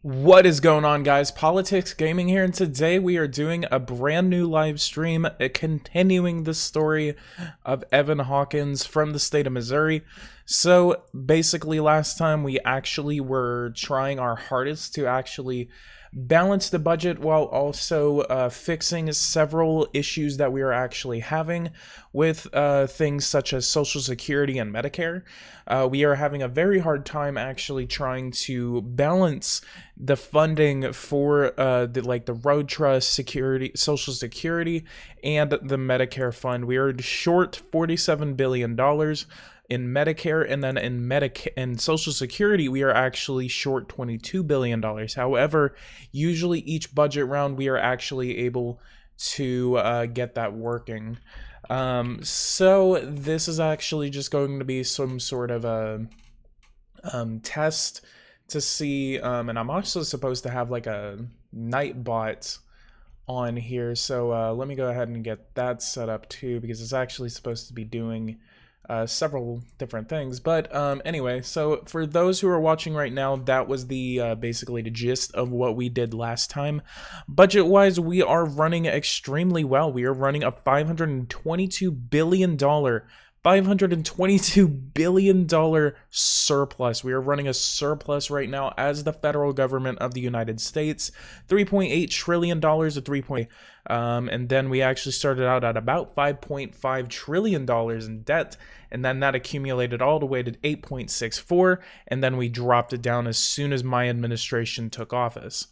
What is going on, guys? Politics Gaming here, and today we are doing a brand new live stream continuing the story of Evan Hawkins from the state of Missouri. So basically last time we actually were trying our hardest to actually balance the budget while also fixing several issues that we are actually having with things such as Social Security and Medicare. We are having a very hard time actually trying to balance the funding for the road trust, security, Social Security, and the Medicare fund. We are short $47 billion in Medicare, and then in Social Security, we are actually short $22 billion. However, usually each budget round, we are actually able to get that working. So this is actually just going to be some sort of a test to see, and I'm also supposed to have like a Nightbot on here, so let me go ahead and get that set up too, because it's actually supposed to be doing several different things. But anyway, so for those who are watching right now, that was the basically the gist of what we did last time. Budget wise, we are running extremely well. We are running a $522 billion surplus. We are running a surplus right now as the federal government of the United States. $3.8 trillion to 3. And then we actually started out at about $5.5 trillion in debt, and then that accumulated all the way to 8.64, and then we dropped it down as soon as my administration took office.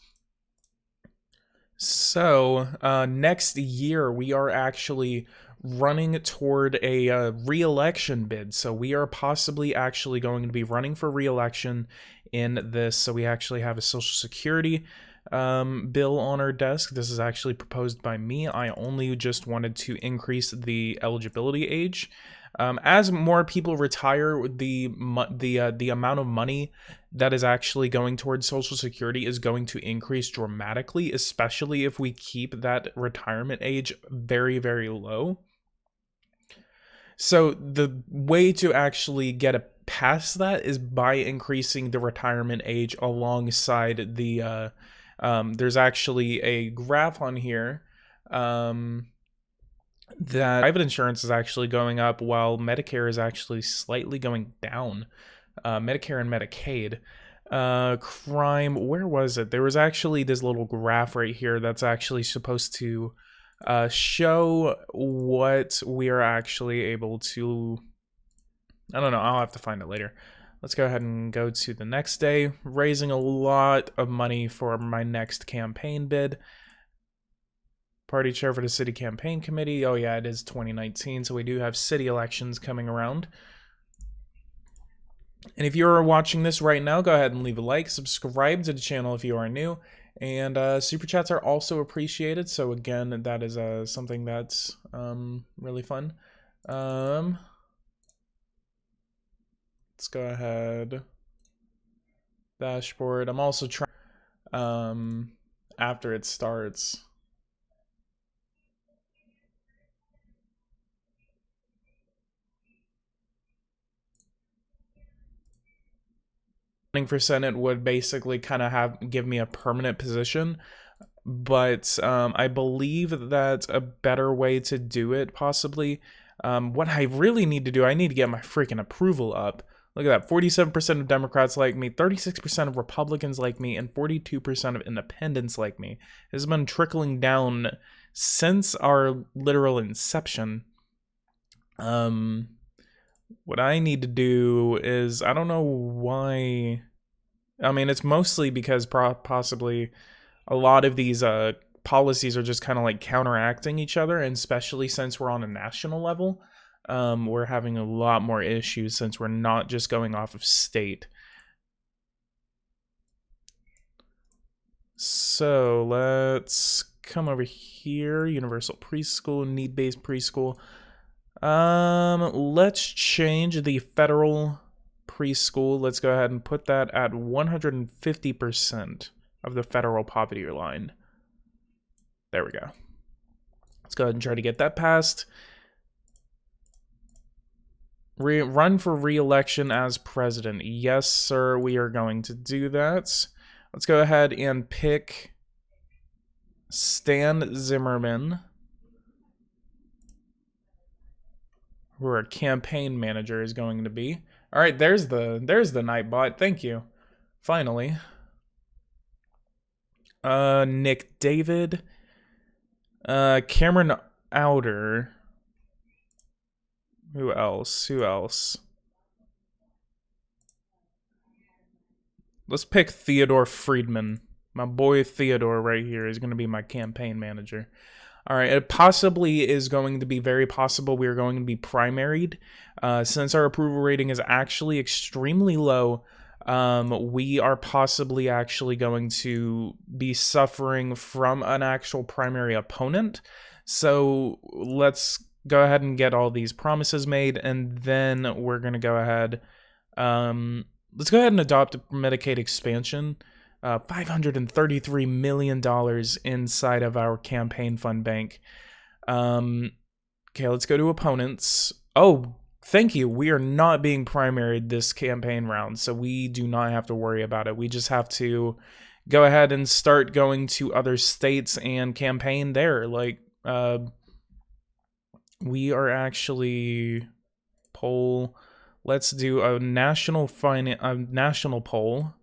So next year we are actually running toward a re-election bid. So we are possibly actually going to be running for re-election in this. So we actually have a Social Security bill on our desk. This is actually proposed by me. I only just wanted to increase the eligibility age. As more people retire, the amount of money that is actually going towards Social Security is going to increase dramatically, especially if we keep that retirement age very, very low. So the way to actually get past that is by increasing the retirement age alongside the there's actually a graph on here that private insurance is actually going up while Medicare is actually slightly going down. Medicare and Medicaid. Crime, where was it? There was actually this little graph right here that's actually supposed to show what we are actually able to, I don't know, I'll have to find it later. Let's go ahead and go to the next day. Raising a lot of money for my next campaign bid. Party chair for the city campaign committee. Oh yeah, it is 2019, so we do have city elections coming around. And if you're watching this right now, go ahead and leave a like, subscribe to the channel if you are new, and super chats are also appreciated. So again, that is something that's really fun. Let's go ahead. Dashboard. I'm also trying after it starts. For Senate would basically kind of give me a permanent position, but I believe that a better way to do it possibly, what I really need to do, I need to get my freaking approval up. Look at that, 47% of Democrats like me, 36% of Republicans like me, and 42% of independents like me. This has been trickling down since our literal inception. What I need to do is, I don't know why, I mean, it's mostly because possibly a lot of these policies are just kind of like counteracting each other, and especially since we're on a national level, we're having a lot more issues since we're not just going off of state. So let's come over here, universal preschool, need-based preschool. Let's change the federal preschool. Let's go ahead and put that at 150% of the federal poverty line. There we go. Let's go ahead and try to get that passed. Run for re-election as president. Yes, sir, we are going to do that. Let's go ahead and pick Stan Zimmerman, who our campaign manager is going to be. All right, there's the Nightbot. Thank you. Finally. Nick David. Cameron Outer. Who else? Let's pick Theodore Friedman. My boy Theodore right here is going to be my campaign manager. All right, it possibly is going to be very possible we are going to be primaried. Since our approval rating is actually extremely low, we are possibly actually going to be suffering from an actual primary opponent. So let's go ahead and get all these promises made, and then we're going to go ahead. Let's go ahead and adopt Medicaid expansion. $533 million inside of our campaign fund bank. Okay, let's go to opponents. Oh, thank you. We are not being primaried this campaign round, so we do not have to worry about it. We just have to go ahead and start going to other states and campaign there. Like, we are actually poll. Let's do a national poll.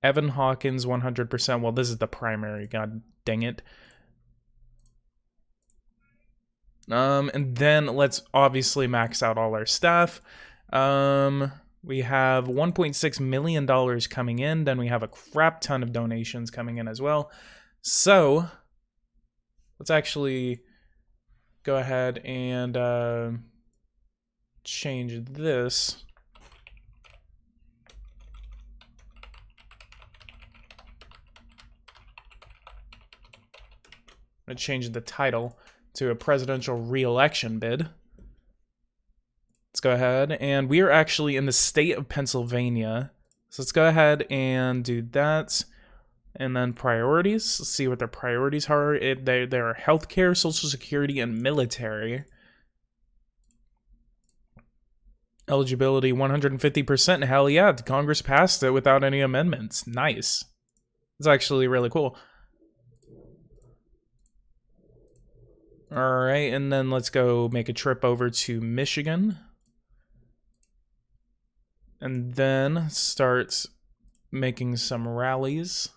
Evan Hawkins, 100%. Well, this is the primary. God dang it. And then let's obviously max out all our staff. We have $1.6 million coming in. Then we have a crap ton of donations coming in as well. So let's actually go ahead and change this. I'm going to change the title to a presidential re-election bid. Let's go ahead, and we are actually in the state of Pennsylvania. So let's go ahead and do that. And then priorities. Let's see what their priorities are. They are healthcare, social security, and military. Eligibility 150%. Hell yeah, Congress passed it without any amendments. Nice. It's actually really cool. All right, and then let's go make a trip over to Michigan. And then start making some rallies.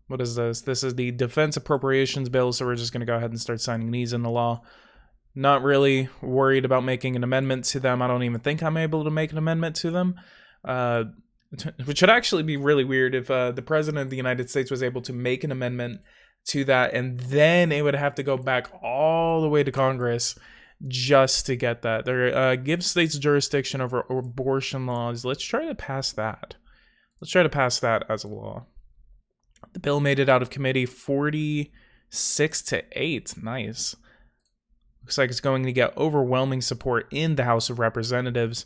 What is this? This is the Defense Appropriations Bill, so we're just going to go ahead and start signing these into law. Not really worried about making an amendment to them. I don't even think I'm able to make an amendment to them. Which would actually be really weird if the President of the United States was able to make an amendment to that, and then it would have to go back all the way to Congress just to get that. There, give states jurisdiction over abortion laws. Let's try to pass that. Let's try to pass that as a law. The bill made it out of committee 46-8. Nice. Looks like it's going to get overwhelming support in the House of Representatives.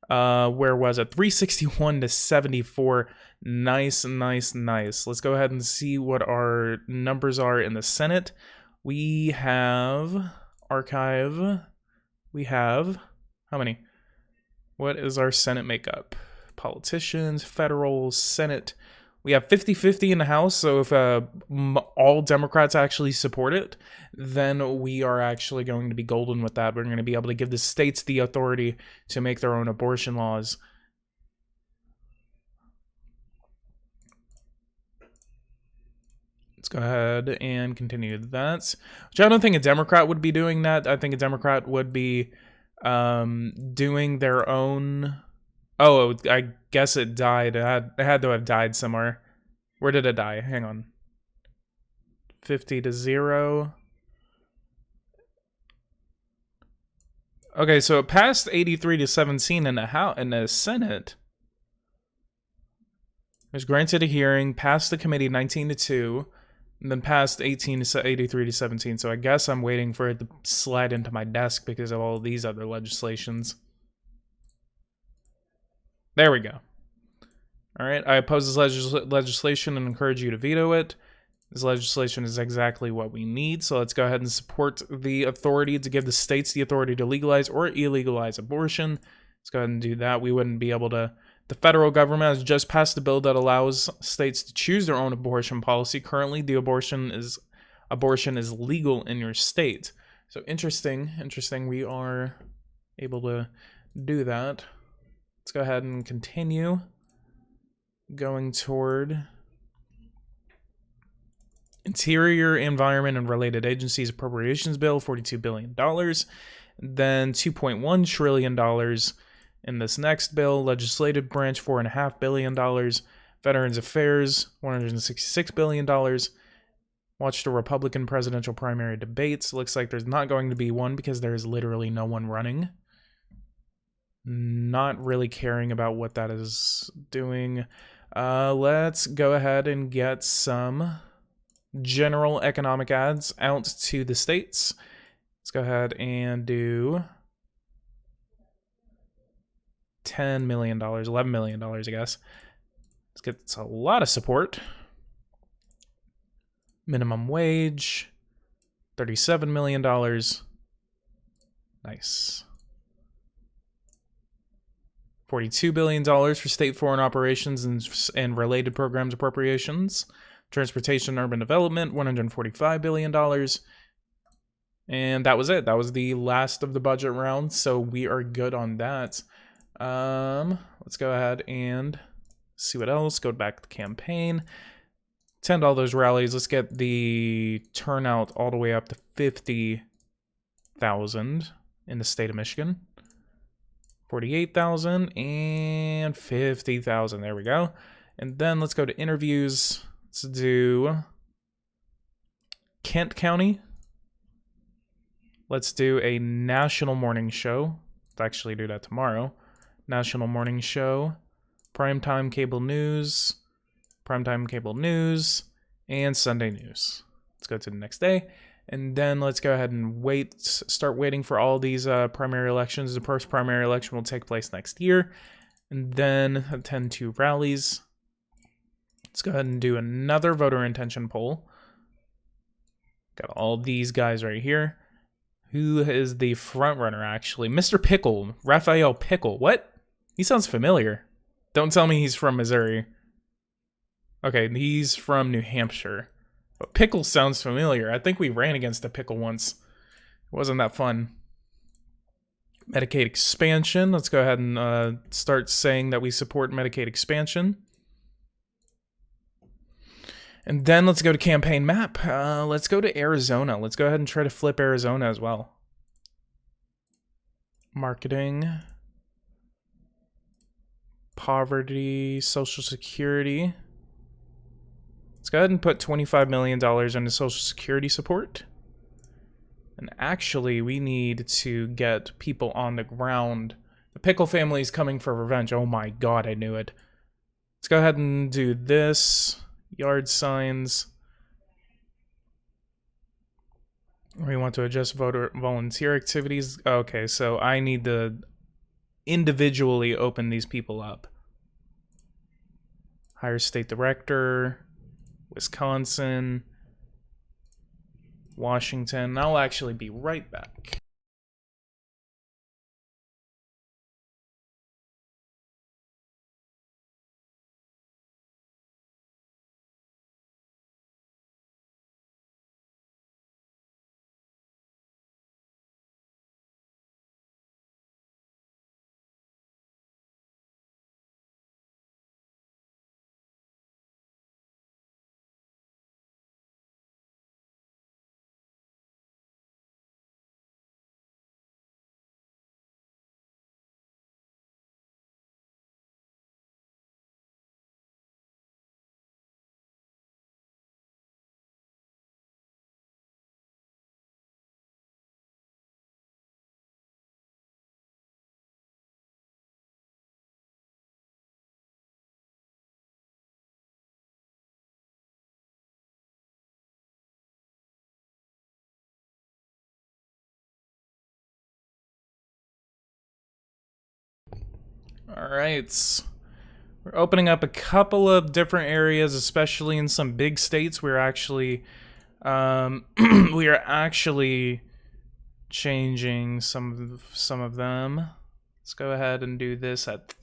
Where was it? 361-74. Nice, nice, nice. Let's go ahead and see what our numbers are in the Senate. We have archive. We have how many? What is our Senate makeup? Politicians, federal, Senate. We have 50-50 in the House, so if all Democrats actually support it, then we are actually going to be golden with that. We're going to be able to give the states the authority to make their own abortion laws. Let's go ahead and continue that. Which I don't think a Democrat would be doing that. I think a Democrat would be doing their own... Oh, I guess it died. It had to have died somewhere. Where did it die? Hang on. 50-0. Okay, so it passed 83-17 in the Senate. It was granted a hearing, passed the committee 19-2, and then passed 83-17. So I guess I'm waiting for it to slide into my desk because of all these other legislations. There we go. All right, I oppose this legislation and encourage you to veto it. This legislation is exactly what we need, so let's go ahead and support the authority to give the states the authority to legalize or illegalize abortion. Let's go ahead and do that. We wouldn't be able to The federal government has just passed a bill that allows states to choose their own abortion policy. Currently, the abortion is legal in your state. So interesting. We are able to do that. Let's go ahead and continue going toward Interior, Environment, and Related Agencies Appropriations Bill, $42 billion. Then $2.1 trillion in this next bill. Legislative branch, $4.5 billion. Veterans Affairs, $166 billion. Watch the Republican presidential primary debates. Looks like there's not going to be one because there is literally no one running. Not really caring about what that is doing. Let's go ahead and get some general economic ads out to the states. Let's go ahead and do $10 million, $11 million, I guess. Let's get a lot of support. Minimum wage, $37 million. Nice. $42 billion for state foreign operations and related programs appropriations. Transportation and urban development, $145 billion. And that was it. That was the last of the budget round, so we are good on that. Let's go ahead and see what else. Go back to the campaign. Attend all those rallies. Let's get the turnout all the way up to 50,000 in the state of Michigan. 48,000 and 50,000. There we go. And then let's go to interviews. Let's do Kent County. Let's do a national morning show. Let's actually do that tomorrow. National morning show. Primetime cable news. And Sunday news. Let's go to the next day. And then let's go ahead and start waiting for all these primary elections. The first primary election will take place next year. And then attend 2 rallies. Let's go ahead and do another voter intention poll. Got all these guys right here. Who is the front runner, actually? Mr. Pickle. Raphael Pickle. What? He sounds familiar. Don't tell me he's from Missouri. Okay, he's from New Hampshire. But Pickle sounds familiar. I think we ran against a Pickle once. It wasn't that fun. Medicaid expansion. Let's go ahead and start saying that we support Medicaid expansion. And then let's go to campaign map. Let's go to Arizona. Let's go ahead and try to flip Arizona as well. Marketing. Poverty. Social Security. Let's go ahead and put $25 million into Social Security support. And actually, we need to get people on the ground. The Pickle family is coming for revenge. Oh my god, I knew it. Let's go ahead and do this. Yard signs. We want to adjust voter volunteer activities. Okay, so I need to individually open these people up. Hire state director. Wisconsin, Washington. I'll actually be right back. All right. We're opening up a couple of different areas, especially in some big states. We're actually we are actually changing some of them. Let's go ahead and do this at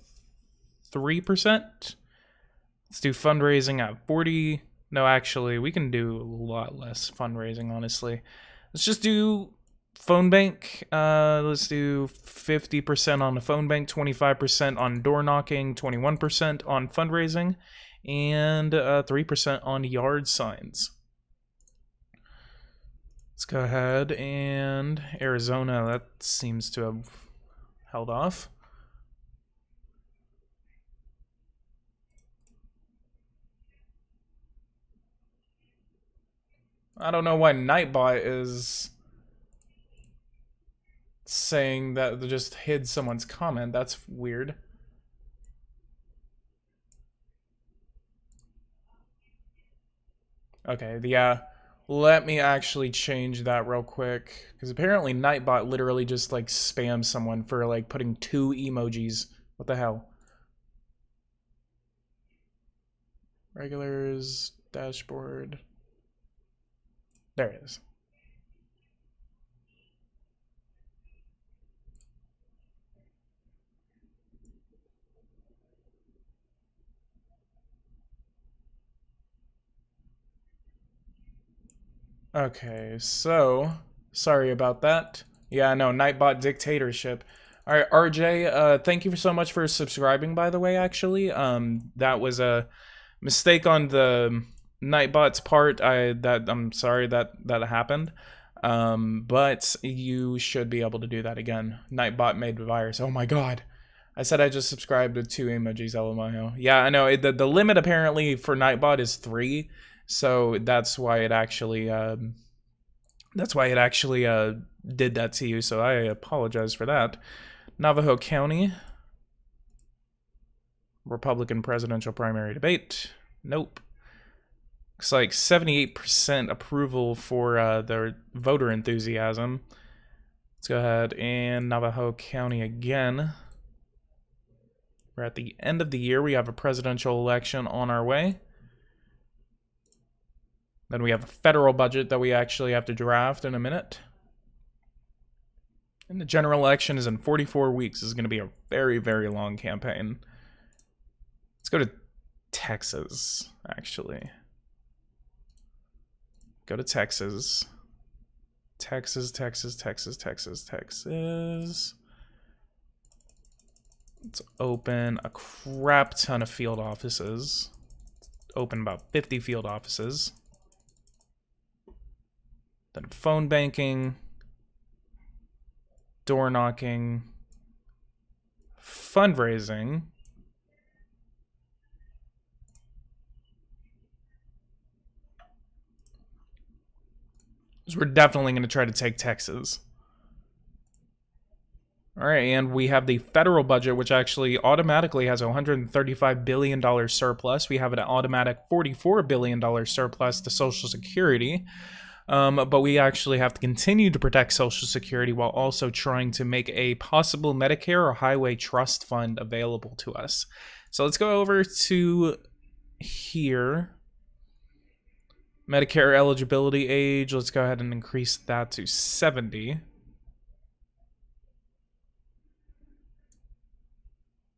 3%. Let's do fundraising at 40. No, actually, we can do a lot less fundraising, honestly. Let's just do phone bank. Let's do 50% on the phone bank, 25% on door knocking, 21% on fundraising, and 3% on yard signs. Let's go ahead and Arizona, that seems to have held off. I don't know why Nightbot is saying that they just hid someone's comment. That's weird. Okay, yeah. Let me actually change that real quick. Because apparently Nightbot literally just like spams someone for like putting 2 emojis. What the hell? Regulars, dashboard. There it is. Okay, so sorry about that. Yeah, no, Nightbot dictatorship. All right, RJ, thank you so much for subscribing, by the way, actually. That was a mistake on the Nightbot's part. I'm sorry that happened. But you should be able to do that again. Nightbot made the virus. Oh my god. I said I just subscribed to 2 emojis, LMAO. Yeah, I know. The limit apparently for Nightbot is 3. So that's why it actually did that to you. So I apologize for that. Navajo County, Republican presidential primary debate. Nope. Looks like 78% approval for their voter enthusiasm. Let's go ahead and Navajo County again. We're at the end of the year. We have a presidential election on our way. Then we have a federal budget that we actually have to draft in a minute. And the general election is in 44 weeks. This is going to be a very, very long campaign. Let's go to Texas, actually. Go to Texas. Texas. Let's open a crap ton of field offices. Open about 50 field offices. Then phone banking, door knocking, fundraising, so we're definitely going to try to take Texas. All right, and we have the federal budget, which actually automatically has a $135 billion surplus. We have an automatic $44 billion surplus to Social Security. But we actually have to continue to protect Social Security while also trying to make a possible Medicare or highway trust fund available to us. So let's go over to here. Medicare eligibility age. Let's go ahead and increase that to 70.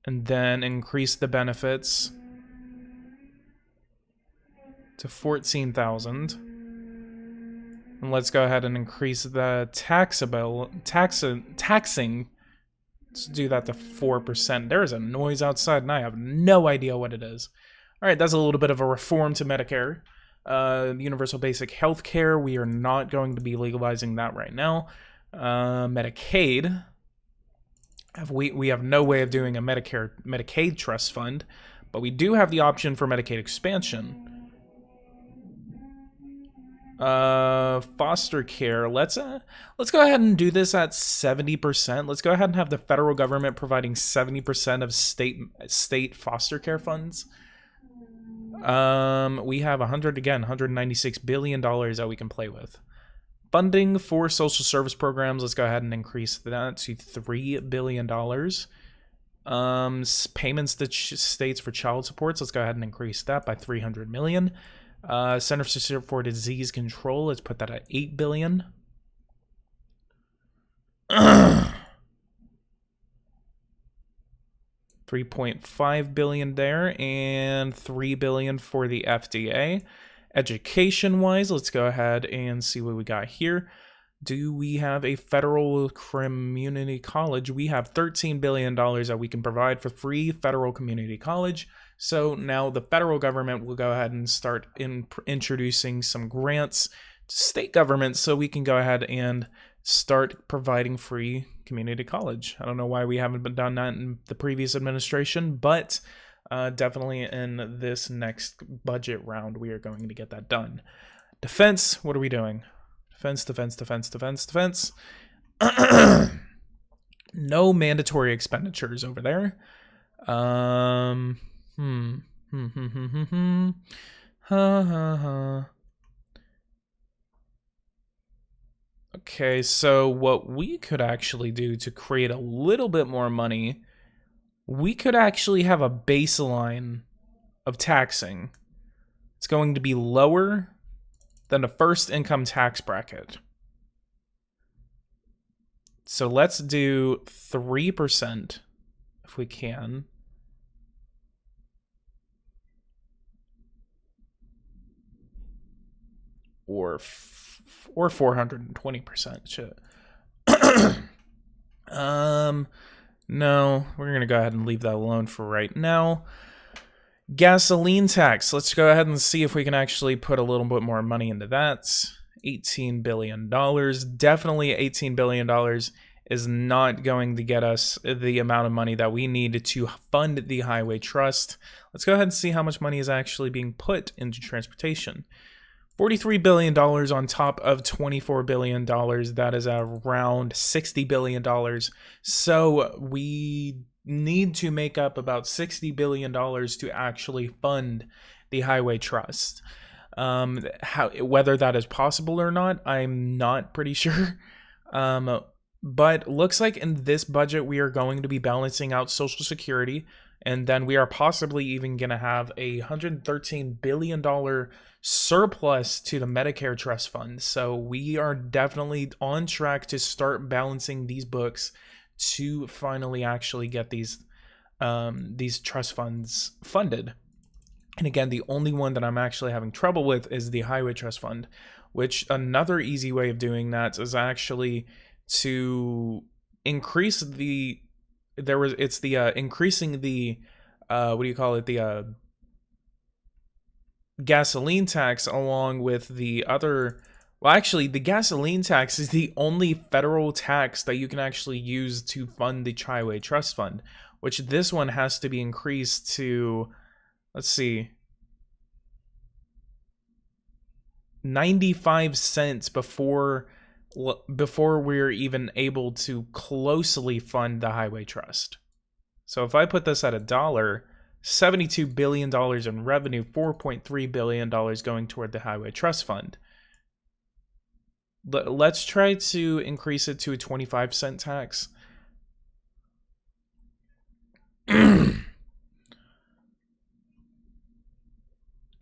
And then increase the benefits to 14,000. And let's go ahead and increase the taxing. Let's do that to 4%. There is a noise outside, and I have no idea what it is. All right, that's a little bit of a reform to Medicare. Universal basic health care, we are not going to be legalizing that right now. Medicaid. We have no way of doing a Medicaid trust fund, but we do have the option for Medicaid expansion. Foster care. Let's go ahead and do this at 70%. Let's go ahead and have the federal government providing 70% of state foster care funds. We have $196 billion that we can play with. Funding for social service programs. Let's go ahead and increase that to $3 billion. Payments to states for child supports. Let's go ahead and increase that by $300 million. Centers for Disease Control, let's put that at $8 billion. 3.5 billion there, and 3 billion for the FDA. Education wise, let's go ahead and see what we got here. Do we have a federal community college? We have $13 billion that we can provide for free federal community college. So now the federal government will go ahead and start introducing some grants to state governments so we can go ahead and start providing free community college. I don't know why we haven't done that in the previous administration, but definitely in this next budget round, we are going to get that done. Defense, what are we doing? Defense. No mandatory expenditures over there. Okay, so what we could actually do to create a little bit more money, we could actually have a baseline of taxing. It's going to be lower than the first income tax bracket. So let's do 3% if we can. Or 420%. Shit. No, we're gonna go ahead and leave that alone for right now. Gasoline tax. Let's go ahead and see if we can actually put a little bit more money into that. $18 billion. Definitely $18 billion is not going to get us the amount of money that we need to fund the highway trust. Let's go ahead and see how much money is actually being put into transportation. $43 billion on top of $24 billion. That is around $60 billion. So we need to make up about $60 billion to actually fund the highway trust. Whether that is possible or not, I'm not pretty sure. But looks like in this budget, we are going to be balancing out Social Security. And then we are possibly even going to have a $113 billion surplus to the Medicare Trust Fund. So we are definitely on track to start balancing these books to finally actually get these trust funds funded. And again, the only one that I'm actually having trouble with is the Highway Trust Fund, which another easy way of doing that is actually to increase the increasing the the gasoline tax along with the other. Well, actually, the gasoline tax is the only federal tax that you can actually use to fund the Highway Trust Fund, which this one has to be increased to, let's see, 95 cents before we're even able to closely fund the highway trust. So if I put this at $1, $72 billion in revenue, $4.3 billion going toward the highway trust fund. Let's try to increase it to a 25-cent tax.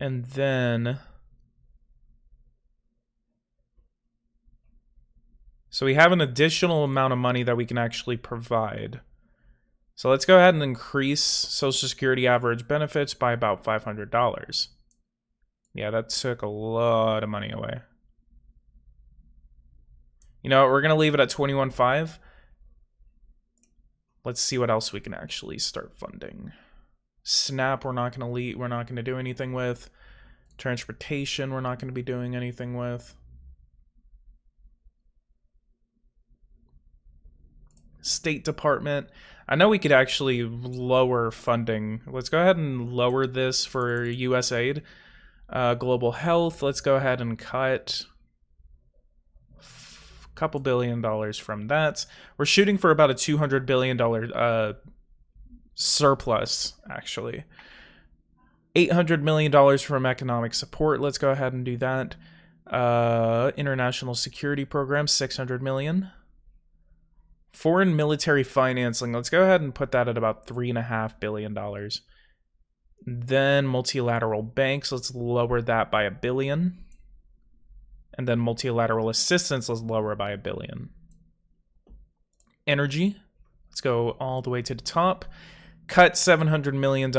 And then, so we have an additional amount of money that we can actually provide. So let's go ahead and increase Social Security average benefits by about $500. Yeah, that took a lot of money away. You know what, we're going to leave it at $21.5. Let's see what else we can actually start funding. SNAP, we're not going to do anything with. Transportation, we're not going to be doing anything with. State Department, I know we could actually lower funding. Let's go ahead and lower this for USAID. Global Health, let's go ahead and cut a couple $2 billion from that. We're shooting for about a $200 billion surplus, actually. $800 million from economic support. Let's go ahead and do that. International security program, $600 million. Foreign military financing. Let's go ahead and put that at about $3.5 billion. Then multilateral banks. Let's lower that by $1 billion. And then multilateral assistance. Let's lower by $1 billion. Energy. Let's go all the way to the top. cut $700 million,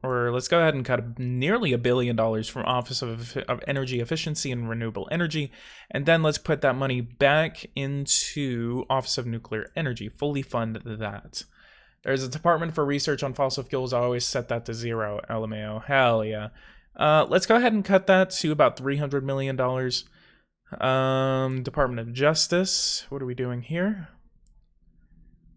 or let's go ahead and cut nearly $1 billion from Office of Energy Efficiency and Renewable Energy, and then let's put that money back into Office of Nuclear Energy, fully fund that. There's a Department for Research on Fossil Fuels. I always set that to 0, LMAO. Hell yeah. Let's go ahead and cut that to about $300 million. Department of Justice, what are we doing here?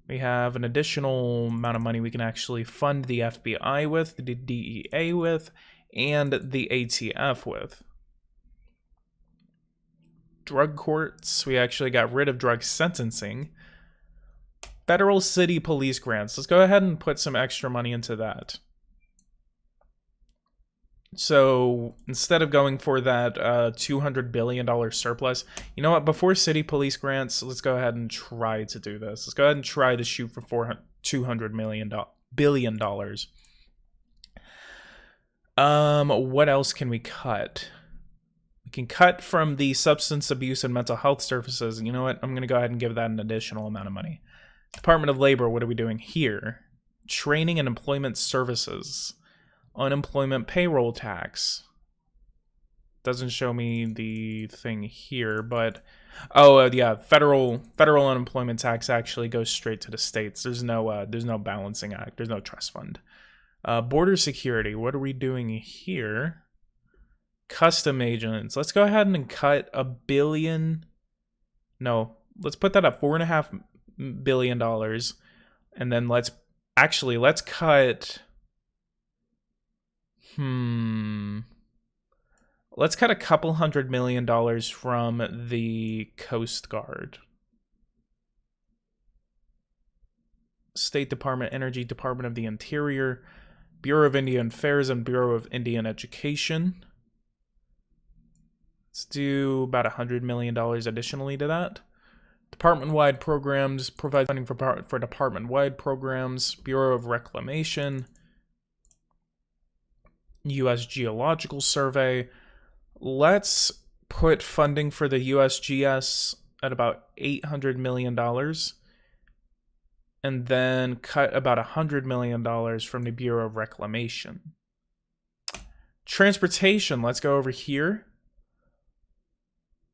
We have an additional amount of money we can actually fund the FBI with, the DEA with, and the ATF with. Drug courts, we actually got rid of drug sentencing. Federal city police grants, let's go ahead and put some extra money into that. So instead of going for that $200 billion surplus, you know what? Before city police grants, let's go ahead and try to do this. Let's go ahead and try to shoot for $200 billion. What else can we cut? We can cut from the substance abuse and mental health services. You know what? I'm going to go ahead and give that an additional amount of money. Department of Labor, what are we doing here? Training and employment services. Unemployment payroll tax. Doesn't show me the thing here, but yeah, federal unemployment tax actually goes straight to the states. There's no balancing act. There's no trust fund. Border security. What are we doing here? Custom agents. Let's go ahead and cut $1 billion. No, let's put that at $4.5 billion, and then let's cut. Let's cut a couple $100 million from the Coast Guard. State Department, Energy, Department of the Interior, Bureau of Indian Affairs, and Bureau of Indian Education. Let's do about $100 million additionally to that. Department-wide programs, provide funding for department-wide programs, Bureau of Reclamation, U.S. Geological Survey. Let's put funding for the USGS at about $800 million. And then cut about $100 million from the Bureau of Reclamation. Transportation, let's go over here.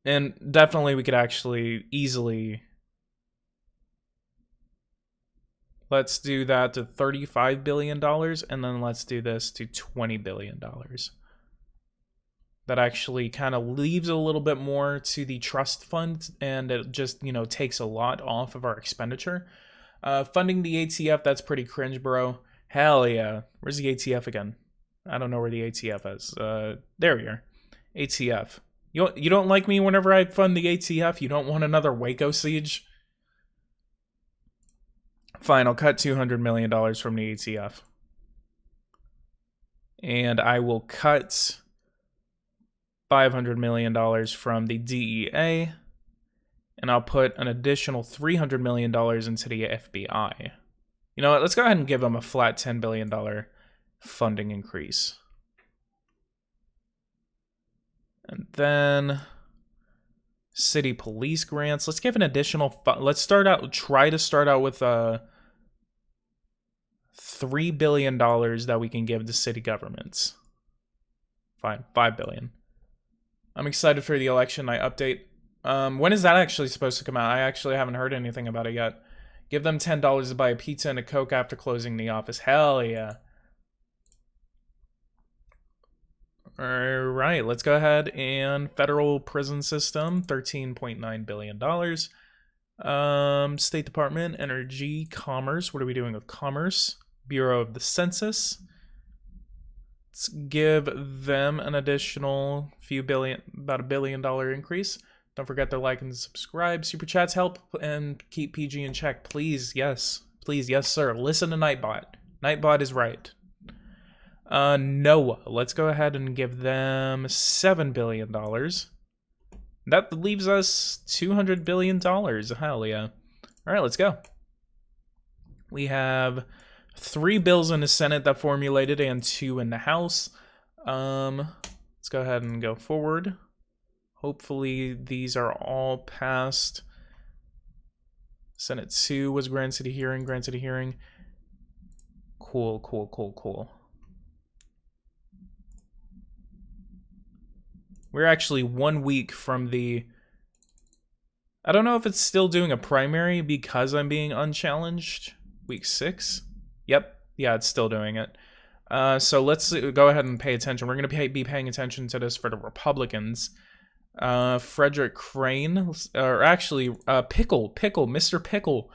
And definitely we could actually easily... Let's do that to $35 billion, and then let's do this to $20 billion. That actually kind of leaves a little bit more to the trust fund, and it just, takes a lot off of our expenditure. Funding the ATF, that's pretty cringe, bro. Hell yeah. Where's the ATF again? I don't know where the ATF is. There we are. ATF. You don't like me whenever I fund the ATF? You don't want another Waco siege? Fine, I'll cut $200 million from the ATF. And I will cut $500 million from the DEA. And I'll put an additional $300 million into the FBI. You know what? Let's go ahead and give them a flat $10 billion funding increase. And then city police grants. Let's give an additional. Let's try to start out with $3 billion that we can give to city governments. Fine, $5 billion. I'm excited for the election night update. When is that actually supposed to come out? I actually haven't heard anything about it yet. Give them $10 to buy a pizza and a Coke after closing the office. Hell yeah. Alright, let's go ahead and federal prison system, $13.9 billion. State Department, Energy, Commerce. What are we doing with Commerce? Bureau of the Census. Let's give them an additional about $1 billion increase. Don't forget to like and subscribe. Super chats help and keep PG in check. Please, yes. Please, yes, sir. Listen to Nightbot. Nightbot is right. NOAA. Let's go ahead and give them $7 billion. That leaves us $200 billion. Hell yeah. All right, let's go. We have 3 bills in the Senate that formulated and 2 in the House. Let's go ahead and go forward. Hopefully these are all passed. Senate 2 was granted a hearing. Cool, cool, cool, cool. We're actually 1 week from the... I don't know if it's still doing a primary because I'm being unchallenged. Week 6? Yep. Yeah, it's still doing it. So let's go ahead and pay attention. We're going to be paying attention to this for the Republicans. Frederick Crane, or actually, Pickle, Mr. Pickle.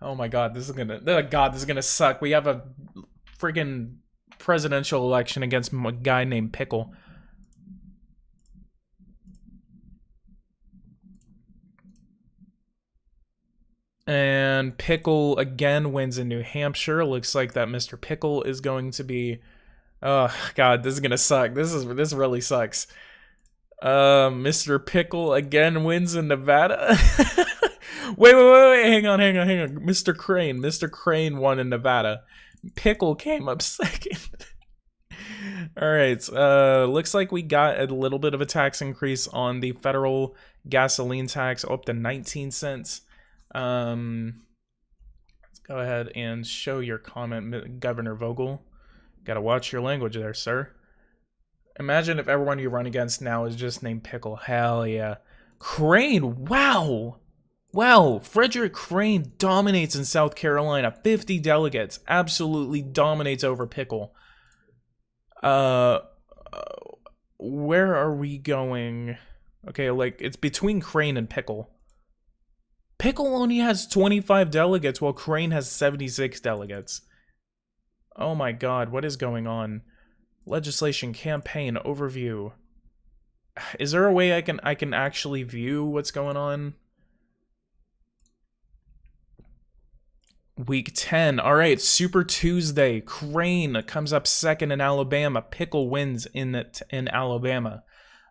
Oh my God, this is gonna suck. We have a friggin' presidential election against a guy named Pickle. And Pickle again wins in New Hampshire. Looks like that Mr. Pickle is going to be... Oh God, this is gonna suck. This really sucks. Mr. Pickle again wins in Nevada. wait, hang on. Mr. Crane won in Nevada. Pickle came up second. All right, looks like we got a little bit of a tax increase on the federal gasoline tax, up to 19 cents. Let's go ahead and show your comment, Governor Vogel. Gotta watch your language there, sir. Imagine if everyone you run against now is just named Pickle. Hell yeah. Crane, wow. Wow, Frederick Crane dominates in South Carolina. 50 delegates. Absolutely dominates over Pickle. Where are we going? Okay, like, it's between Crane and Pickle. Pickle only has 25 delegates, while Crane has 76 delegates. Oh my God, what is going on? Legislation, campaign, overview. Is there a way I can actually view what's going on? Week 10. All right, Super Tuesday. Crane comes up second in Alabama. Pickle wins in Alabama.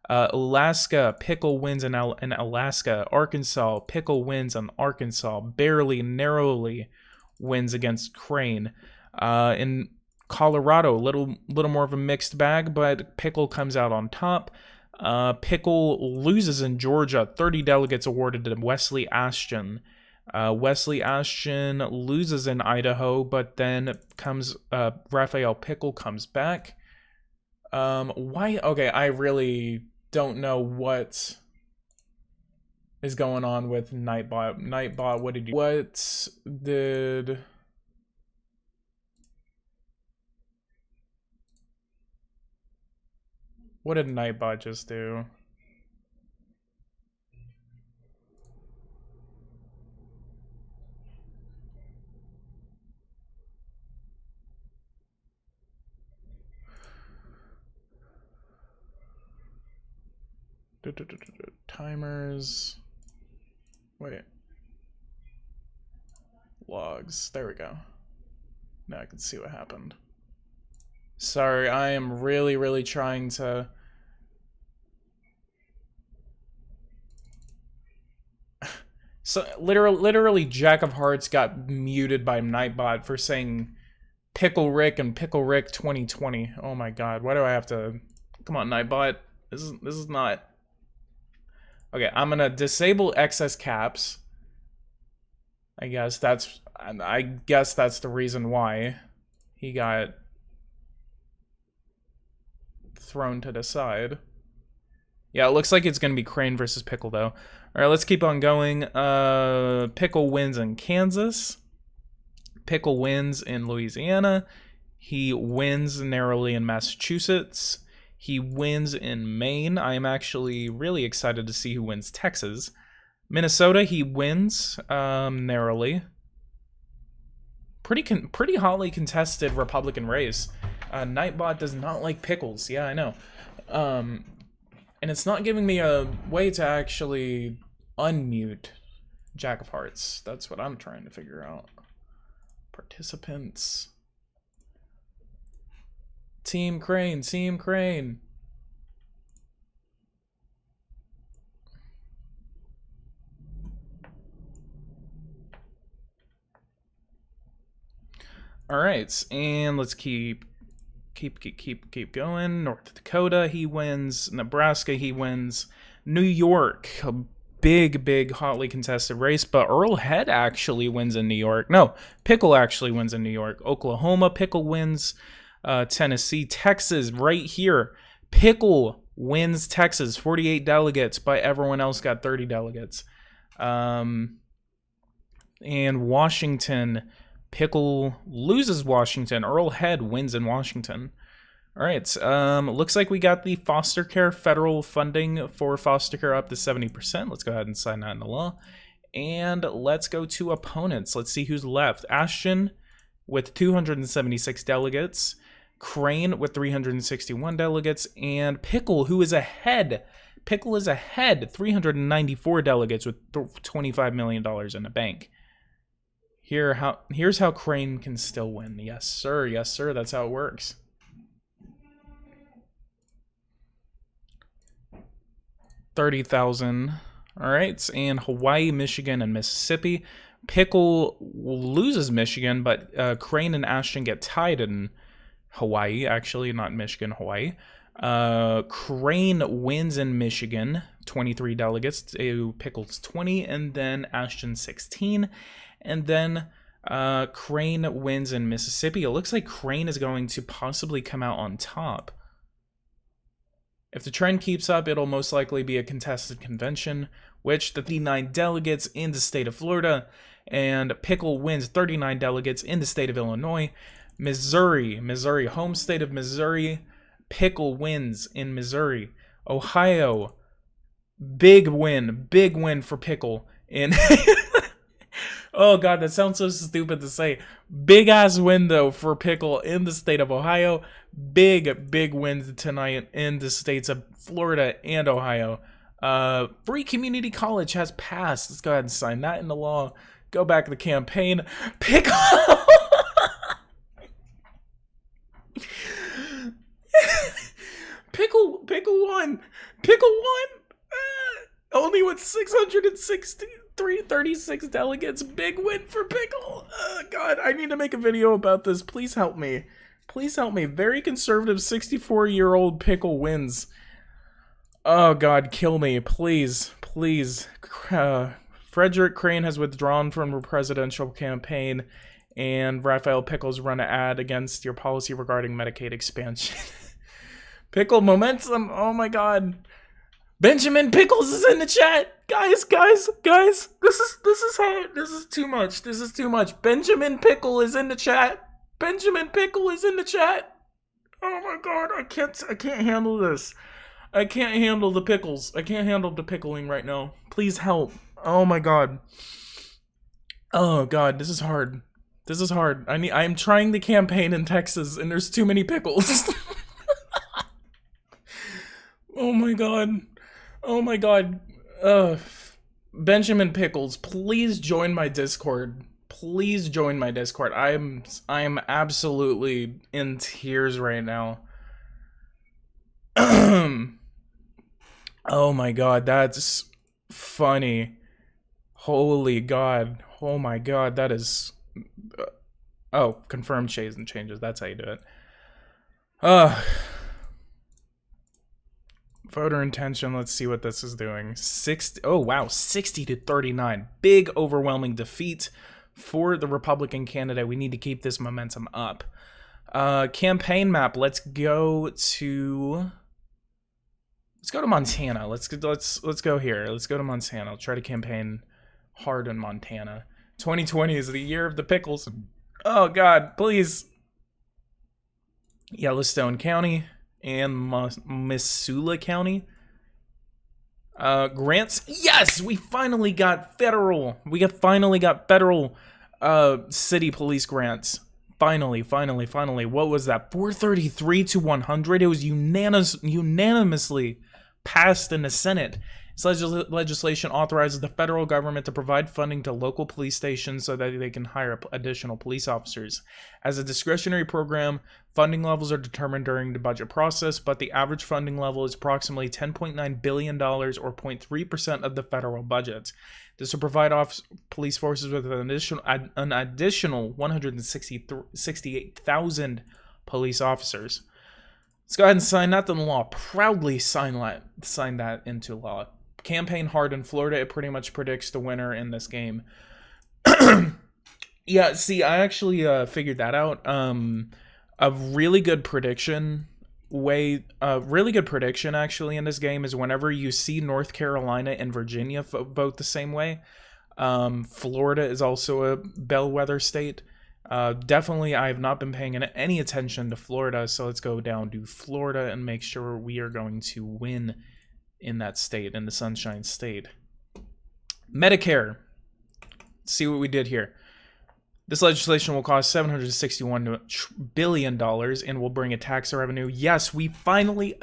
Alaska, Pickle wins in Alaska. Arkansas, Pickle wins in Arkansas. Barely, narrowly wins against Crane. In Colorado, little more of a mixed bag, but Pickle comes out on top. Pickle loses in Georgia. 30 delegates awarded to Wesley Ashton. Wesley Ashton loses in Idaho, but then comes Raphael Pickle comes back. Why? Okay, I really don't know what is going on with Nightbot. Nightbot, what did you... What did Nightbot just do? Timers. Wait. Logs. There we go. Now I can see what happened. Sorry, I am really trying to... So literally Jack of Hearts got muted by Nightbot for saying Pickle Rick and Pickle Rick 2020. Oh my God, why do I have to... Come on, Nightbot. This is not... Okay, I'm gonna disable excess caps. I guess that's the reason why he got thrown to the side. Yeah, it looks like it's gonna be Crane versus Pickle though. All right, let's keep on going. Pickle wins in Kansas. Pickle wins in Louisiana. He wins narrowly in Massachusetts. He wins in Maine. I am actually really excited to see who wins Texas. Minnesota, he wins narrowly. Pretty hotly contested Republican race. Nightbot does not like pickles. Yeah, I know. And it's not giving me a way to actually unmute Jack of Hearts. That's what I'm trying to figure out. Participants. Team Crane, Team Crane. All right, and let's keep going. North Dakota, he wins. Nebraska, he wins. New York, big, hotly contested race, but Earl Head actually wins in New York. No, Pickle actually wins in New York. Oklahoma, Pickle wins. Tennessee, Texas, right here. Pickle wins Texas, 48 delegates, but everyone else got 30 delegates. And Washington, Pickle loses Washington. Earl Head wins in Washington. All right, looks like we got the foster care federal funding for foster care up to 70%. Let's go ahead and sign that into law. And let's go to opponents. Let's see who's left. Ashton with 276 delegates. Crane with 361 delegates. And Pickle, who is ahead. Pickle is ahead, 394 delegates with $25 million in the bank. Here's how Crane can still win. Yes, sir. Yes, sir. That's how it works. $30,000. All right, and Hawaii, Michigan, and Mississippi. Pickle loses Michigan, but Crane and Ashton get tied in Hawaii. Actually, not Michigan, Hawaii. Crane wins in Michigan, 23 delegates to Pickle's 20, and then Ashton 16. And then Crane wins in Mississippi. It looks like Crane is going to possibly come out on top. If the trend keeps up, it'll most likely be a contested convention, which the 39 delegates in the state of Florida, and Pickle wins 39 delegates in the state of Illinois. Missouri, home state of Missouri, Pickle wins in Missouri. Ohio, big win for Pickle. In oh god, that sounds so stupid to say. Big ass win though for Pickle in the state of Ohio. Big wins tonight in the states of Florida and Ohio. Free community college has passed. Let's go ahead and sign that into law. Go back to the campaign. Pickle. Pickle won. Only with 36 delegates. Big win for Pickle. God, I need to make a video about this. Please help me. Very conservative 64-year-old Pickle wins. Oh God, kill me, please. Frederick Crane has withdrawn from the presidential campaign, and Raphael Pickles run an ad against your policy regarding Medicaid expansion. Pickle momentum. Oh my God. Benjamin Pickles is in the chat. Guys. This is too much. Benjamin Pickle is in the chat. Oh my God, I can't handle this. I can't handle the pickles. I can't handle the pickling right now. Please help. Oh my God. Oh God, this is hard. I'm trying the campaign in Texas and there's too many pickles. Oh my God. Benjamin Pickles, please join my Discord. I'm absolutely in tears right now. Oh my God, that's funny. Holy God. Oh my God, that is... oh, confirmed changes. That's how you do it. Voter intention, let's see what this is doing. 60 to 39. Big overwhelming defeat for the Republican candidate. We need to keep this momentum up. Campaign map, let's go to Montana. Let's go here. Let's go to Montana. I'll try to campaign hard in Montana. 2020 is the year of the pickles. Oh God, please. Yellowstone County and Missoula County. Grants. Yes, we finally got federal. City police grants. Finally. What was that? 433 to 100. It was unanimously passed in the Senate. This legislation authorizes the federal government to provide funding to local police stations so that they can hire additional police officers. As a discretionary program, funding levels are determined during the budget process, but the average funding level is approximately $10.9 billion or 0.3% of the federal budget. This will provide police forces with an additional 168,000 police officers. Let's go ahead and sign that into law. Proudly sign that into law. campaign hard in Florida. It pretty much predicts the winner in this game. Yeah, see, I actually figured that out. A really good prediction actually in this game is whenever you see North Carolina and Virginia vote the same way. Florida is also a bellwether state. Definitely, I have not been paying any attention to Florida, so let's go down to Florida and make sure we are going to win in that state, in the Sunshine State. Medicare. Let's see what we did here. This legislation will cost $761 billion and will bring a tax revenue. Yes, we finally,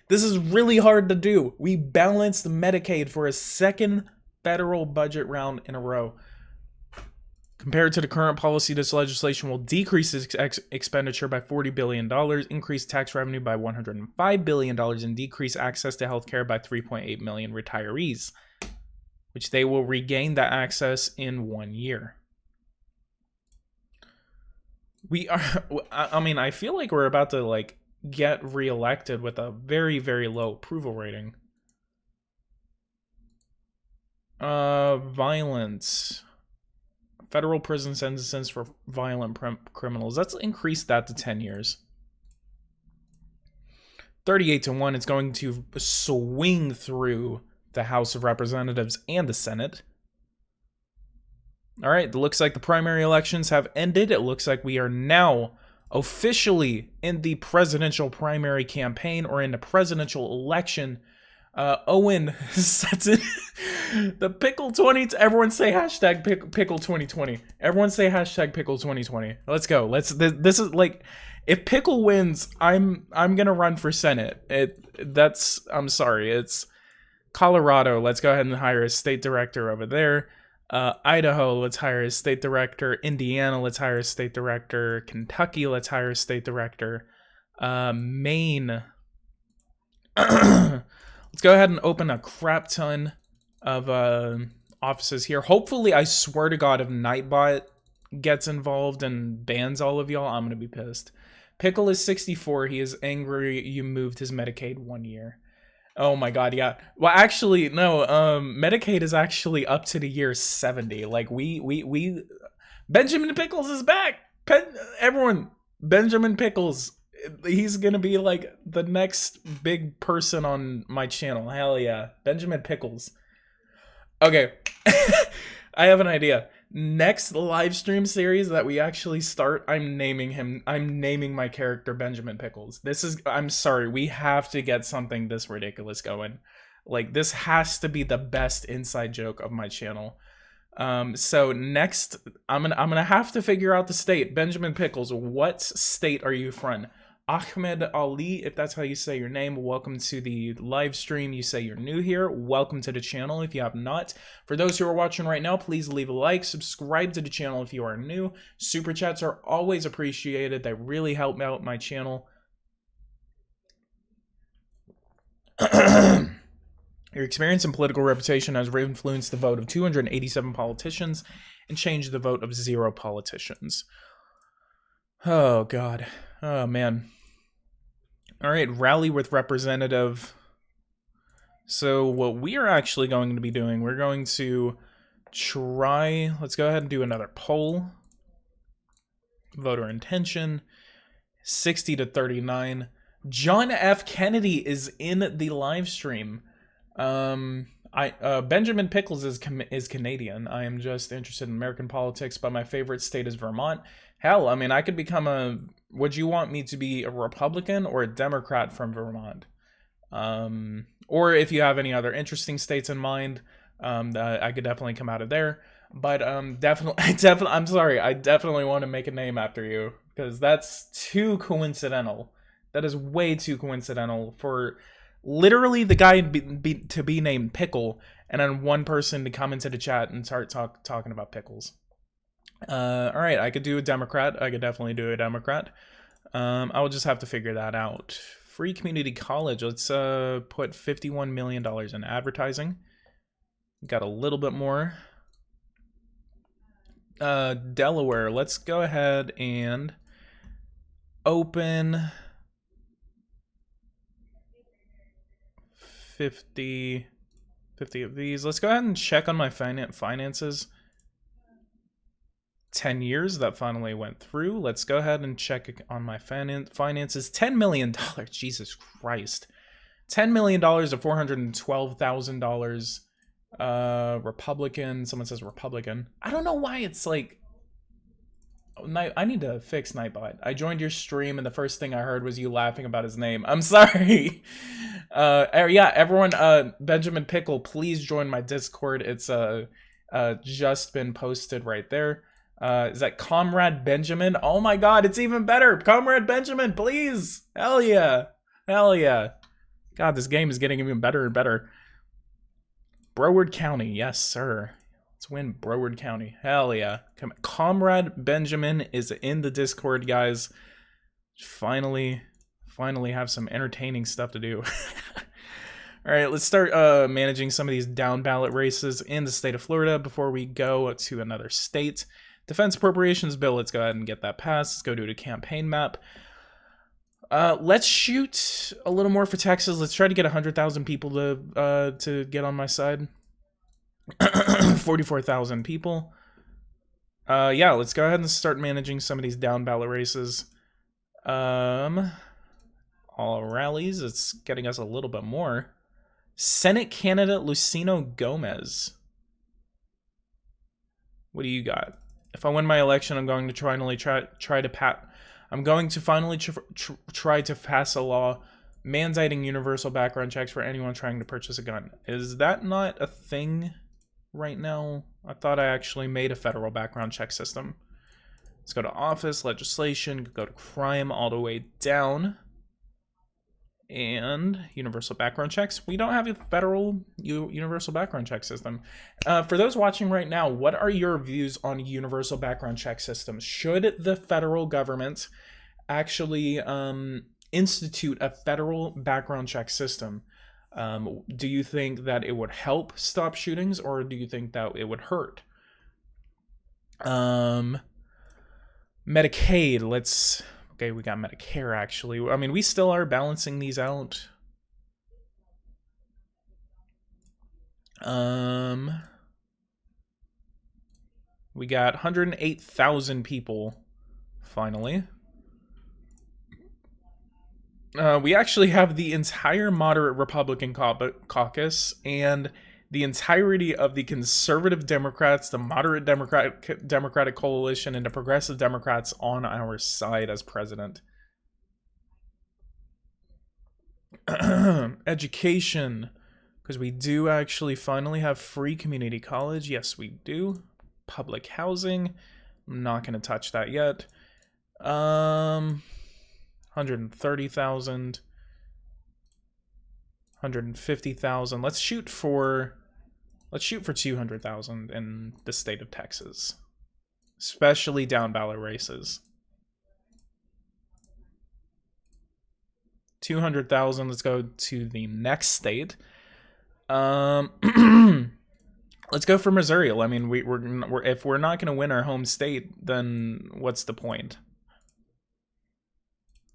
this is really hard to do. We balanced Medicaid for a second federal budget round in a row. Compared to the current policy, this legislation will decrease expenditure by $40 billion, increase tax revenue by $105 billion, and decrease access to healthcare by 3.8 million retirees, which they will regain that access in 1 year. I feel like we're about to, like, get reelected with a very, very low approval rating. Violence. Federal prison sentences for violent criminals. Let's increase that to 10 years. 38-1. It's going to swing through the House of Representatives and the Senate. All right, it looks like the primary elections have ended. It looks like we are now officially in the presidential primary campaign, or in the presidential election. Owen sets it. The pickle 20. Everyone say hashtag pickle 2020. Everyone say hashtag pickle 2020. Let's go. This is like, if Pickle wins, I'm gonna run for Senate. I'm sorry. It's Colorado. Let's go ahead and hire a state director over there. Idaho, let's hire a state director. Indiana, let's hire a state director. Kentucky, let's hire a state director. Maine. Let's go ahead and open a crap ton of offices here. Hopefully, I swear to God, if Nightbot gets involved and bans all of y'all, I'm going to be pissed. Pickle is 64. He is angry you moved his Medicaid 1 year. Oh my God, yeah. Well, actually, no. Medicaid is actually up to the year 70. Like, we Benjamin Pickles is back. Everyone, Benjamin Pickles. He's gonna be like the next big person on my channel. Hell yeah, Benjamin Pickles. Okay, I have an idea. Next live stream series that we actually start, I'm naming my character Benjamin Pickles. I'm sorry, we have to get something this ridiculous going. Like, this has to be the best inside joke of my channel. So next, I'm gonna have to figure out the state. Benjamin Pickles, what state are you from? Ahmed Ali, if that's how you say your name, welcome to the live stream. You say you're new here, welcome to the channel if you have not. For those who are watching right now, please leave a like, subscribe to the channel if you are new. Super chats are always appreciated. They really help out my channel. Your experience and political reputation has influenced the vote of 287 politicians and changed the vote of 0 politicians. Oh, God. Oh, man. All right, rally with representative. So what we are actually going to be doing, we're going to try, let's go ahead and do another poll. Voter intention, 60-39. John F. Kennedy is in the live stream. Benjamin Pickles is Canadian. I am just interested in American politics, but my favorite state is Vermont. Hell, I mean, I could become would you want me to be a Republican or a Democrat from Vermont? Or if you have any other interesting states in mind, I could definitely come out of there. But definitely, I'm sorry, I definitely want to make a name after you, because that's too coincidental. That is way too coincidental for literally the guy to be named Pickle, and then one person to come into the chat and start talking about pickles. All right, I could do a Democrat. I could definitely do a Democrat. I will just have to figure that out. Free community college. Let's put $51 million in advertising. Got a little bit more. Delaware. Let's go ahead and open 50 of these. Let's go ahead and check on my finances. 10 years, that finally went through. Let's go ahead and check on my finances. $10 million. Jesus Christ. $10 million to $412,000. Republican. Someone says Republican. I don't know why it's like... I need to fix Nightbot. I joined your stream and the first thing I heard was you laughing about his name. I'm sorry. Yeah, everyone, Benjamin Pickle, please join my Discord. It's just been posted right there. Is that Comrade Benjamin? Oh my god, it's even better. Comrade Benjamin, please. Hell yeah. Hell yeah. God, this game is getting even better and better. Broward County, yes sir. Let's win Broward County. Hell yeah. Comrade Benjamin is in the Discord, guys. Finally have some entertaining stuff to do. Alright, let's start managing some of these down ballot races in the state of Florida before we go to another state. Defense Appropriations Bill, let's go ahead and get that passed. Let's go do a campaign map. Let's shoot a little more for Texas. Let's try to get 100,000 people to get on my side. 44,000 people. Yeah, let's go ahead and start managing some of these down ballot races. All rallies, it's getting us a little bit more. Senate candidate Lucino Gomez. What do you got? If I win my election, I'm going to try to pass a law mandating universal background checks for anyone trying to purchase a gun. Is that not a thing right now? I thought I actually made a federal background check system. Let's go to office, legislation, go to crime all the way down. And universal background checks. We don't have a federal universal background check system. For those watching right now, what are your views on universal background check systems? Should the federal government actually institute a federal background check system? Do you think that it would help stop shootings, or do you think that it would hurt? Medicaid, let's... Okay, we got Medicare, actually. I mean, we still are balancing these out. We got 108,000 people, finally. We actually have the entire moderate Republican caucus and the entirety of the conservative Democrats, the moderate Democratic coalition, and the progressive Democrats on our side as president. Education, because we do actually finally have free community college. Yes, we do. Public housing. I'm not going to touch that yet. 130,000. 150,000. Let's shoot for 200,000 in the state of Texas, especially down ballot races. 200,000. Let's go to the next state. Let's go for Missouri. I mean, we're if we're not going to win our home state, then what's the point?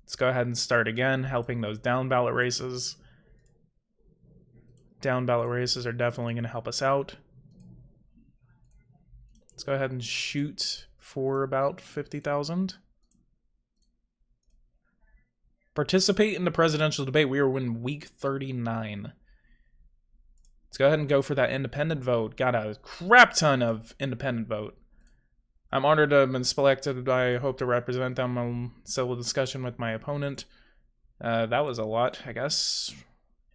Let's go ahead and start again, helping those down ballot races. Down ballot races are definitely going to help us out. Let's go ahead and shoot for about 50,000. Participate in the presidential debate. We are in week 39. Let's go ahead and go for that independent vote. Got a crap ton of independent vote. I'm honored to have been selected. I hope to represent them on civil discussion with my opponent. That was a lot, I guess.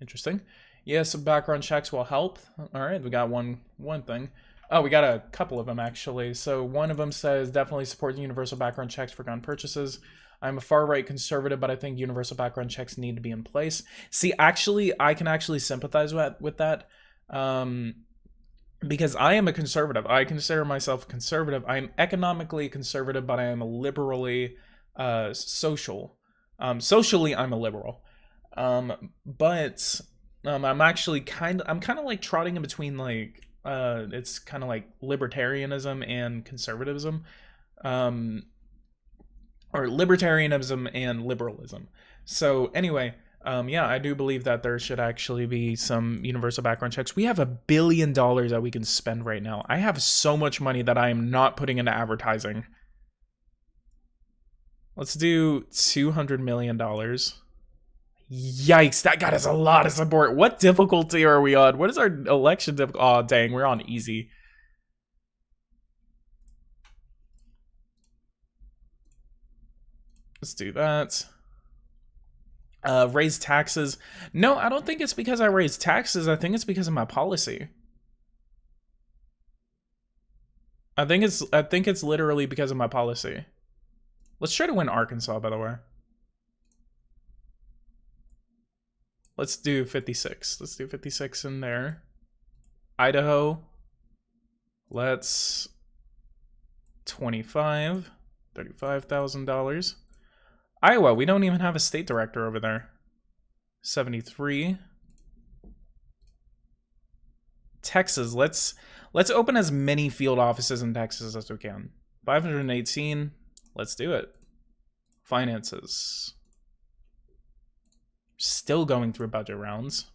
Interesting. Yeah, some background checks will help. All right, we got one thing. Oh, we got a couple of them, actually. So one of them says, definitely support universal background checks for gun purchases. I'm a far-right conservative, but I think universal background checks need to be in place. See, actually, I can actually sympathize with that. Because I am a conservative. I consider myself a conservative. I am economically conservative, but I am a liberally social. Socially, I'm a liberal. But... I'm actually kind of like trotting in between, like, it's kind of like libertarianism and conservatism, or libertarianism and liberalism. So anyway, Yeah, I do believe that there should actually be some universal background checks. We have $1 billion that we can spend right now. I have so much money that I am not putting into advertising. Let's do $200 million. Yikes, that got us a lot of support. What difficulty are we on? What is our election difficulty? Oh, dang, we're on easy. Let's do that. Raise taxes. No, I don't think it's because I raised taxes. I think it's because of my policy. I think it's literally because of my policy. Let's try to win Arkansas, by the way. Let's do 56. Let's do 56 in there. Idaho. Let's 25. $35,000. Iowa, we don't even have a state director over there. 73. Texas, let's open as many field offices in Texas as we can. 518. Let's do it. Finances. Still going through budget rounds.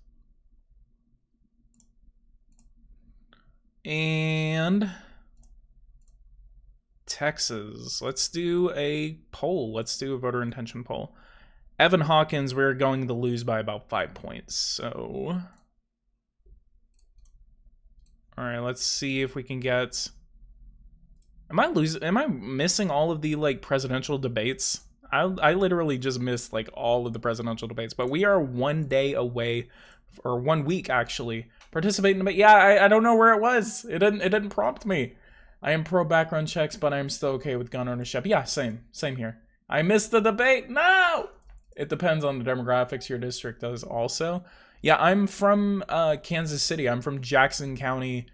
And Texas. Let's do a poll. Let's do a voter intention poll. Evan Hawkins, we're going to lose by about 5 points. So, all right, let's see if we can get. Am I missing all of the like presidential debates? I literally just missed like all of the presidential debates, but we are 1 day away, or 1 week actually, participating in debate. Yeah, I don't know where it was. It didn't prompt me. I am pro background checks, but I'm still okay with gun ownership. Yeah, same here. I missed the debate. No! It depends on the demographics your district does also. Yeah, I'm from Kansas City. I'm from Jackson County,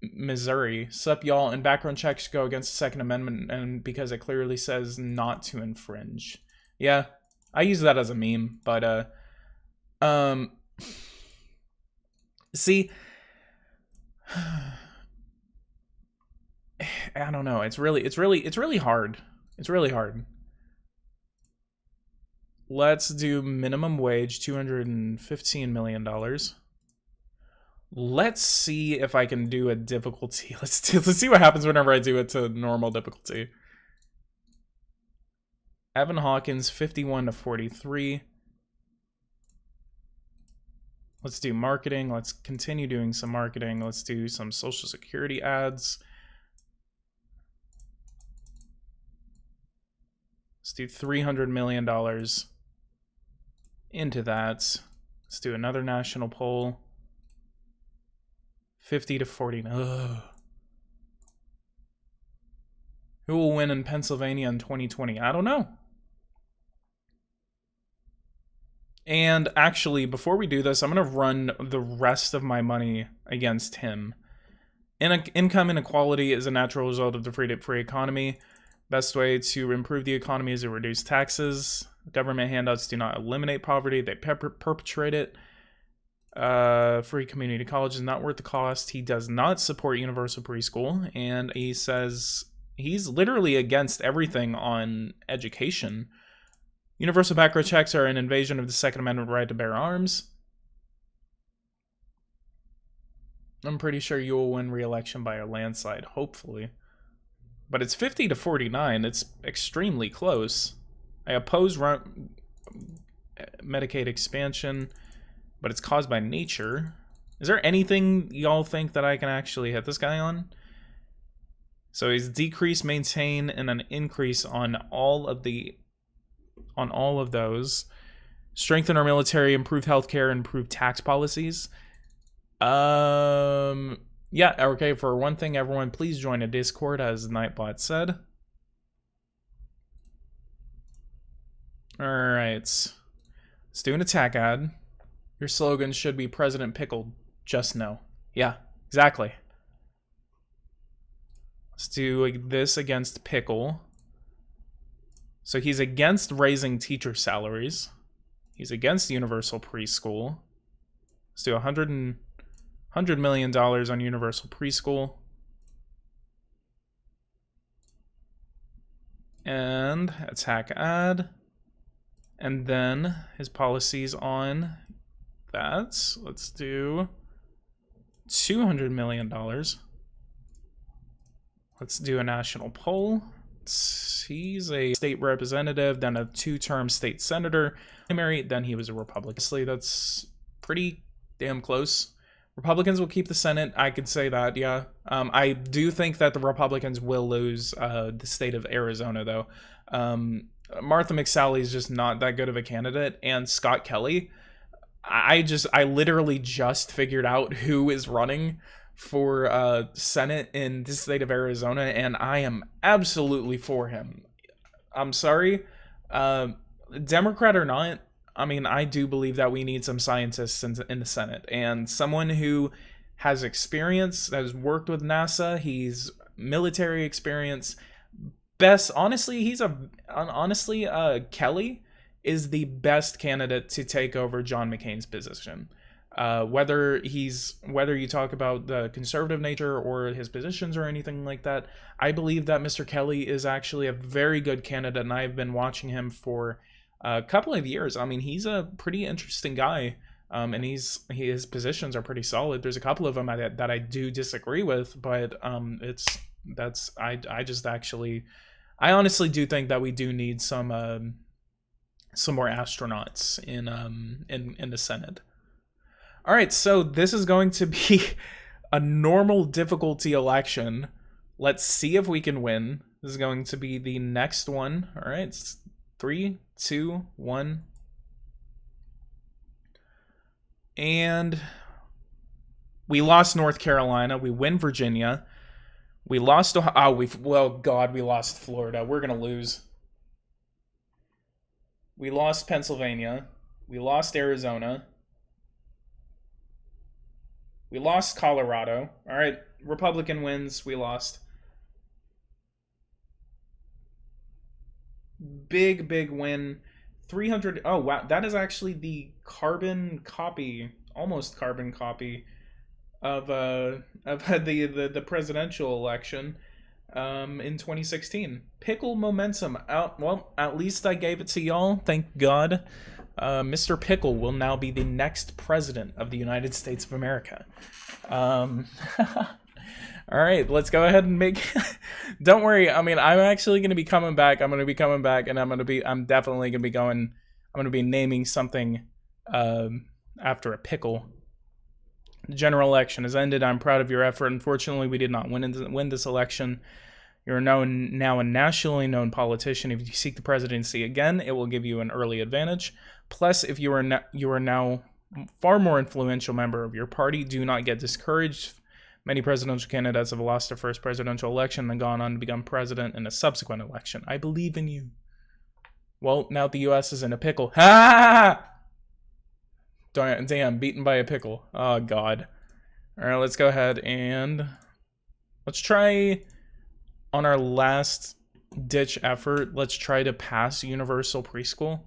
Missouri. Sup, y'all? And background checks go against the Second Amendment, and because it clearly says not to infringe. Yeah, I use that as a meme, but see, I don't know. It's really hard. It's really hard. Let's do minimum wage, $215 million. Let's see if I can do a difficulty. Let's see what happens whenever I do it to normal difficulty. Evan Hawkins, 51 to 43. Let's do marketing. Let's continue doing some marketing. Let's do some Social Security ads. Let's do $300 million into that. Let's do another national poll. 50 to 40. Ugh. Who will win in Pennsylvania in 2020? I don't know. And actually, before we do this, I'm going to run the rest of my money against him. Income inequality is a natural result of the free economy. Best way to improve the economy is to reduce taxes. Government handouts do not eliminate poverty, they perpetuate it. Free community college is not worth the cost. He does not support universal preschool, and he says he's literally against everything on education. Universal background checks are an invasion of the Second Amendment right to bear arms. I'm pretty sure you will win re-election by a landslide, hopefully. But it's 50 to 49. It's extremely close. I oppose Medicaid expansion, but it's caused by nature. Is there anything y'all think that I can actually hit this guy on? So he's decrease, maintain, and an increase on all of those. Strengthen our military, improve healthcare, improve tax policies. Yeah, okay, for one thing, everyone, please join a Discord, as Nightbot said. Alright. Let's do an attack ad. Your slogan should be President Pickled. Just no. Yeah, exactly. Let's do this against Pickle. So he's against raising teacher salaries. He's against universal preschool. Let's do $100 million on universal preschool. And attack ad. And then his policies on that. Let's do $200 million. Let's do a national poll. He's a state representative, then a 2-term state senator. Primary, then he was a Republican. Honestly, that's pretty damn close. Republicans will keep the Senate. I could say that, yeah. I do think that the Republicans will lose the state of Arizona, though. Martha McSally is just not that good of a candidate, and Scott Kelly, I literally just figured out who is running for Senate in the state of Arizona, and I am absolutely for him. I'm sorry, Democrat or not, I mean, I do believe that we need some scientists in the Senate, and someone who has experience, has worked with NASA, he's military experience. Honestly, Kelly is the best candidate to take over John McCain's position. Whether you talk about the conservative nature or his positions or anything like that, I believe that Mr. Kelly is actually a very good candidate, and I've been watching him for a couple of years. I mean, he's a pretty interesting guy, and his positions are pretty solid. There's a couple of them that I do disagree with, but I honestly do think that we do need some more astronauts in the Senate. All right, so this is going to be a normal difficulty election. Let's see if we can win. This is going to be the next one. All right, it's 3, 2, 1. And we lost North Carolina. We win Virginia. We lost Ohio. We lost Florida. We're going to lose. We lost Pennsylvania. We lost Arizona. We lost Colorado. All right, Republican wins. We lost. Big win. 300. Oh, wow. That is actually the almost carbon copy of the presidential election in 2016. Pickle momentum. Well, at least I gave it to y'all. Thank God. Mr. Pickle will now be the next president of the United States of America. All right, let's go ahead and make. Don't worry. I mean, I'm actually going to be coming back. I'm definitely going to be going. I'm going to be naming something after a pickle. The general election has ended. I'm proud of your effort. Unfortunately, we did not win this election. You're now a nationally known politician. If you seek the presidency again, it will give you an early advantage. Plus, if you are now far more influential member of your party, do not get discouraged. Many presidential candidates have lost their first presidential election and gone on to become president in a subsequent election. I believe in you. Well, now the U.S. is in a pickle. Ha! Damn, beaten by a pickle. Oh, God. All right, let's go ahead and let's try on our last ditch effort. Let's try to pass universal preschool.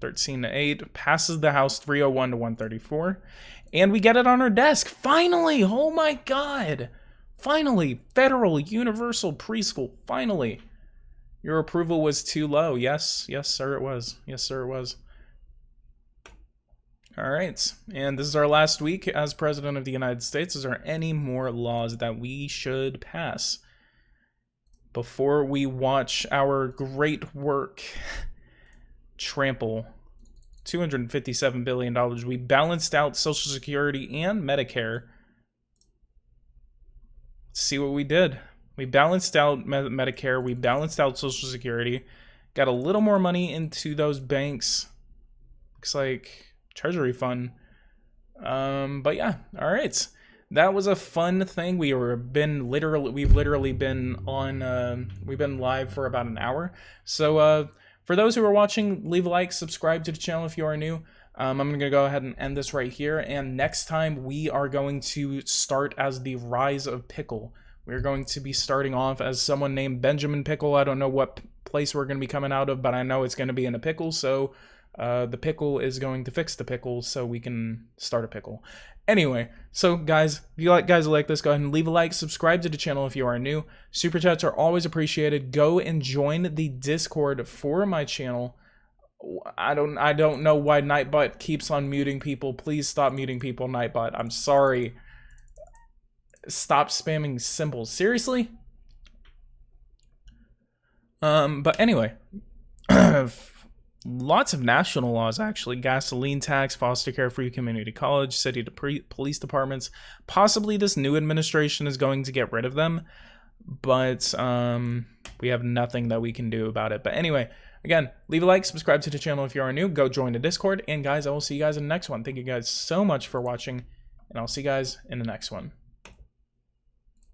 13-8 passes the House 301 to 134, and we get it on our desk. Finally! Oh my God! Finally, federal universal preschool. Finally, your approval was too low. Yes, sir, it was. Yes, sir, it was. All right, and this is our last week as President of the United States. Is there any more laws that we should pass before we watch our great work trample $257 billion? We balanced out Social Security and Medicare. Let's see what we did. We balanced out Medicare. We balanced out Social Security. Got a little more money into those banks. Looks like Treasury fund. But yeah, all right. That was a fun thing. We've literally been on. We've been live for about an hour. So for those who are watching, leave a like, subscribe to the channel if you are new. I'm going to go ahead and end this right here. And next time we are going to start as the Rise of Pickle. We're going to be starting off as someone named Benjamin Pickle. I don't know what place we're going to be coming out of, but I know it's going to be in a pickle. So The pickle is going to fix the pickle so we can start a pickle. Anyway, so guys, if you guys like this, go ahead and leave a like, subscribe to the channel if you are new. Super chats are always appreciated. Go and join the Discord for my channel. I don't know why Nightbot keeps on muting people. Please stop muting people, Nightbot. I'm sorry. Stop spamming symbols. Seriously? But anyway, lots of national laws, actually. Gasoline tax, foster care, free community college, city to police departments. Possibly this new administration is going to get rid of them, but we have nothing that we can do about it. But anyway, again, leave a like, subscribe to the channel if you are new, go join the Discord, and guys, I will see you guys in the next one. Thank you guys so much for watching, and I'll see you guys in the next one.